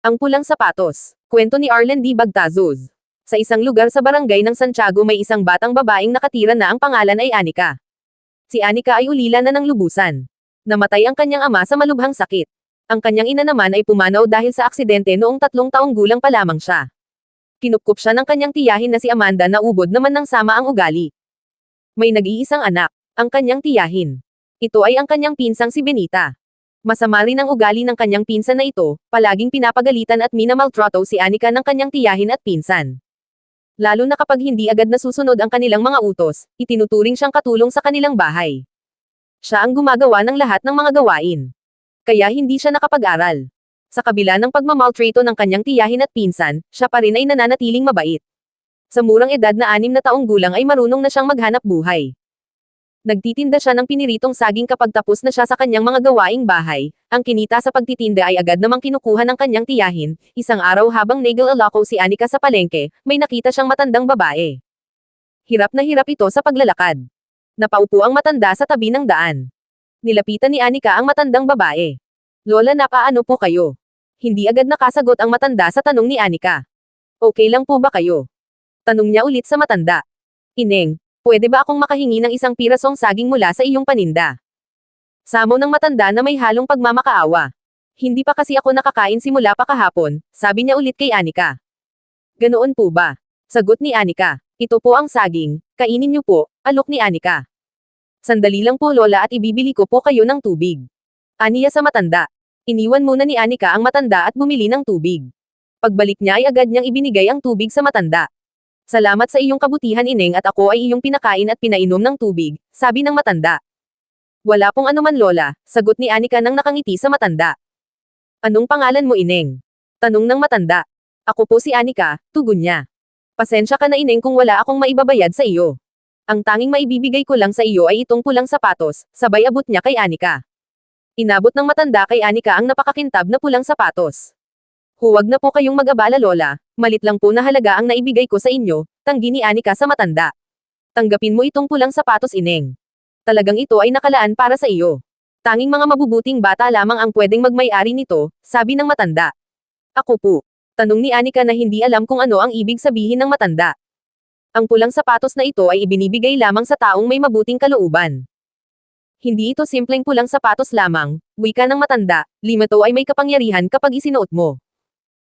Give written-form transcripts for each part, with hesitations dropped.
Ang pulang sapatos. Kwento ni Arlen D. Bagtazos. Sa isang lugar sa barangay ng Santiago may isang batang babaeng nakatira na ang pangalan ay Anika. Si Anika ay ulila na ng lubusan. Namatay ang kanyang ama sa malubhang sakit. Ang kanyang ina naman ay pumanaw dahil sa aksidente noong 3 taong gulang pa lamang siya. Kinupkup siya ng kanyang tiyahin na si Amanda na ubod naman ng sama ang ugali. May nag-iisang anak, ang kanyang tiyahin. Ito ay ang kanyang pinsang si Benita. Masama rin ang ugali ng kanyang pinsan na ito, palaging pinapagalitan at minamaltrato si Anika ng kanyang tiyahin at pinsan. Lalo na kapag hindi agad nasusunod ang kanilang mga utos, itinuturing siyang katulong sa kanilang bahay. Siya ang gumagawa ng lahat ng mga gawain. Kaya hindi siya nakapag-aral. Sa kabila ng pagmamaltrato ng kanyang tiyahin at pinsan, siya pa rin ay nananatiling mabait. Sa murang edad na 6 na taong gulang ay marunong na siyang maghanap buhay. Nagtitinda siya ng piniritong saging kapag tapos na siya sa kanyang mga gawaing bahay. Ang kinita sa pagtitinda ay agad namang kinukuha ng kanyang tiyahin. Isang araw habang naglalako si Anika sa palengke, may nakita siyang matandang babae. Hirap na hirap ito sa paglalakad. Napaupo ang matanda sa tabi ng daan. Nilapitan ni Anika ang matandang babae. Lola, napaano po kayo? Hindi agad nakasagot ang matanda sa tanong ni Anika. Okay lang po ba kayo? Tanong niya ulit sa matanda. Ineng, pwede ba akong makahingi ng isang pirasong saging mula sa iyong paninda? Samo ng matanda na may halong pagmamakaawa. Hindi pa kasi ako nakakain simula pa kahapon, sabi niya ulit kay Anika. Ganoon po ba? Sagot ni Anika. Ito po ang saging, kainin niyo po, alok ni Anika. Sandali lang po lola at ibibili ko po kayo ng tubig. Aniya sa matanda. Iniwan muna ni Anika ang matanda at bumili ng tubig. Pagbalik niya ay agad niyang ibinigay ang tubig sa matanda. Salamat sa iyong kabutihan ineng at ako ay iyong pinakain at pinainom ng tubig, sabi ng matanda. Wala pong anuman lola, sagot ni Anika nang nakangiti sa matanda. Anong pangalan mo ineng? Tanong ng matanda. Ako po si Anika, tugon niya. Pasensya ka na ineng kung wala akong maibabayad sa iyo. Ang tanging maibibigay ko lang sa iyo ay itong pulang sapatos, sabay abot niya kay Anika. Inabot ng matanda kay Anika ang napakakintab na pulang sapatos. Huwag na po kayong mag-abala lola, malit lang po na halaga ang naibigay ko sa inyo, tanggi ni Anika sa matanda. Tanggapin mo itong pulang sapatos ineng. Talagang ito ay nakalaan para sa iyo. Tanging mga mabubuting bata lamang ang pwedeng magmay-ari nito, sabi ng matanda. Ako po. Tanong ni Anika na hindi alam kung ano ang ibig sabihin ng matanda. Ang pulang sapatos na ito ay ibinibigay lamang sa taong may mabuting kalooban. Hindi ito simpleng pulang sapatos lamang, wika ng matanda, limito ay may kapangyarihan kapag isinuot mo.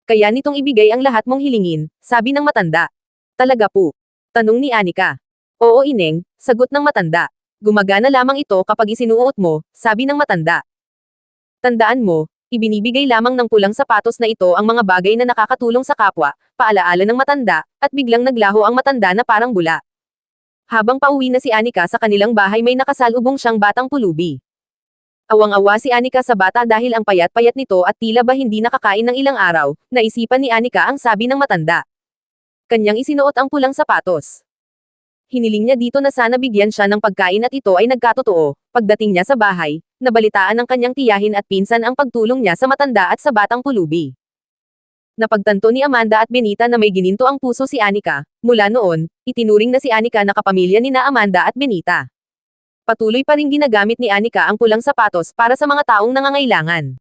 Kaya nitong ibigay ang lahat mong hilingin, sabi ng matanda. Talaga po? Tanong ni Anika. Oo ineng, sagot ng matanda. Gumagana lamang ito kapag isinuot mo, sabi ng matanda. Tandaan mo, ibinibigay lamang ng pulang sapatos na ito ang mga bagay na nakakatulong sa kapwa, paalaala ng matanda, at biglang naglaho ang matanda na parang bula. Habang pauwi na si Anika sa kanilang bahay may nakasalubong siyang batang pulubi. Awang-awa si Anika sa bata dahil ang payat-payat nito at tila ba hindi nakakain ng ilang araw, naisipan ni Anika ang sabi ng matanda. Kanyang isinuot ang pulang sapatos. Hiniling niya dito na sana bigyan siya ng pagkain at ito ay nagkatotoo. Pagdating niya sa bahay, nabalitaan ng kanyang tiyahin at pinsan ang pagtulong niya sa matanda at sa batang pulubi. Napagtanto ni Amanda at Benita na may gininto ang puso si Anika. Mula noon, itinuring na si Anika na kapamilya nina Amanda at Benita. Patuloy pa ring ginagamit ni Anika ang pulang sapatos para sa mga taong nangangailangan.